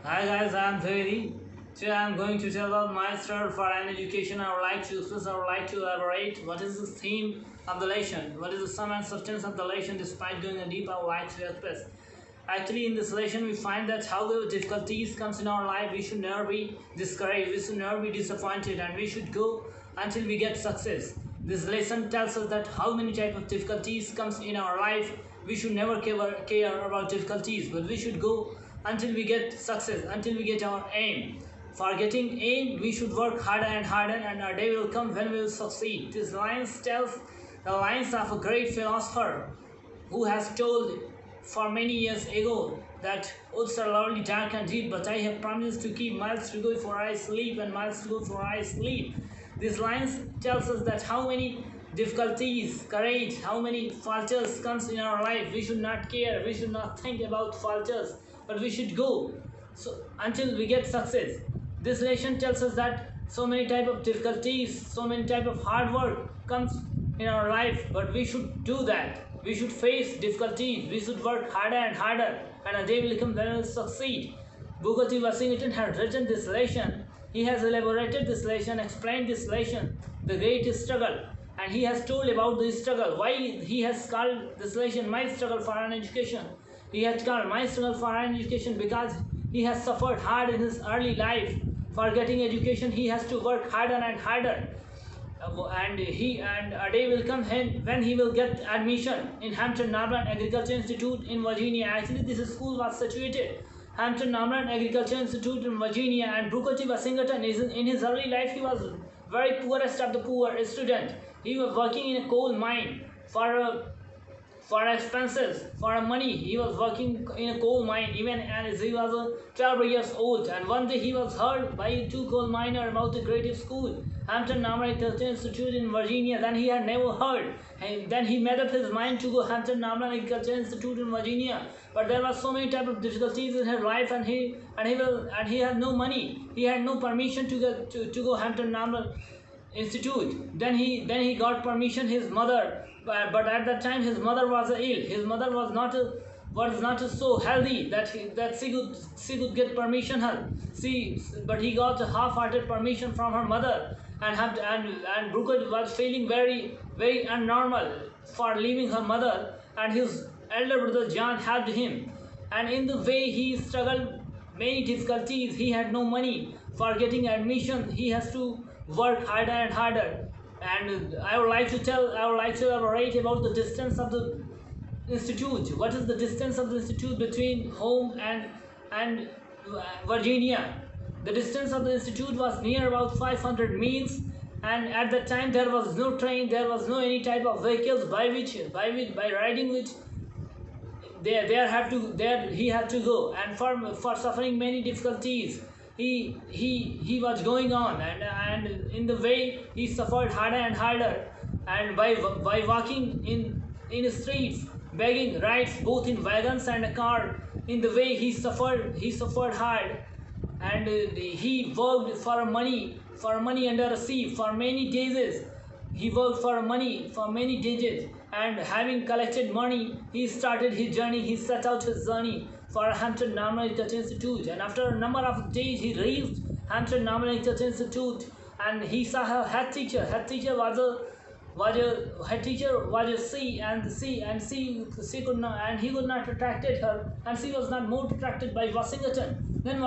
Hi guys, I am Thierry. Today I am going to tell about my struggle for an education. I would like to express, I would like to elaborate what is the theme of the lesson, what is the sum and substance of the lesson. Despite going a deep, I would like to express. Actually, in this lesson, we find that however difficulties comes in our life, we should never be discouraged, we should never be disappointed, and we should go until we get success. This lesson tells us that how many type of difficulties comes in our life, we should never care about difficulties, but we should go until we get success, until we get our aim. For getting aim, we should work harder and harder, and our day will come when we will succeed. This lines tells the lines of a great philosopher who has told for many years ago that oaths are lovely, dark and deep, but I have promised to keep miles to go before I sleep and miles to go before I sleep. These lines tells us that how many difficulties, courage, how many falters comes in our life. We should not care, we should not think about falters, but we should go so until we get success. This lesson tells us that so many type of difficulties, so many type of hard work comes in our life, but we should do that. We should face difficulties, we should work harder and harder, and a day will come when we will succeed. Booker T. Washington had written this lesson. He has elaborated this lesson, explained this lesson, the great struggle, and he has told about the struggle. Why he has called this lesson My Struggle for an Education. He has called My Struggle for an Education because he has suffered hard in his early life. For getting education, he has to work harder and harder. And a day will come when he will get admission in Hampton-Norman Agriculture Institute in Virginia. Actually, this school was situated Hampton-Norman Agriculture Institute in Virginia, and Booker T. Washington is in his early life he was very poorest of the poor student. He was working in a coal mine for expenses, for money. He was working in a coal mine even as he was 12 years old. And one day he was heard by two coal miners about the great school, Hampton-Norman Agricultural Institute in Virginia. Then he had never heard. And then he made up his mind to go Hampton-Norman Agricultural Institute in Virginia. But there were so many type of difficulties in his life, and he had no money. He had no permission to go Hampton-Norman Institute. Then he got permission. His mother, but at that time his mother was ill. His mother was not so healthy that she could get permission her. But he got a half-hearted permission from her mother, and Brooker was feeling very very unnormal for leaving her mother, and his elder brother John helped him. And in the way he struggled many difficulties. He had no money for getting admission. He has to work harder and harder. And I would like to elaborate about the distance of the institute. What is the distance of the institute between home and Virginia? The distance of the institute was near about 500 miles, and at that time there was no train, there was no any type of vehicles by riding which there he had to go. And for suffering many difficulties, he was going on, and in the way he suffered harder and harder, and by walking in streets, begging rides both in wagons and a car. In the way he suffered hard, and he worked for money under a sea for many days. He worked for money for many days, and having collected money, he started his journey. He set out his journey for Hampton Normal Agriculture Institute, and after a number of days, he reached Hampton Normal Agriculture Institute, and he saw her head teacher. Head teacher was a she, and she could not, and he could not attracted her, and she was not more attracted by Washington. Then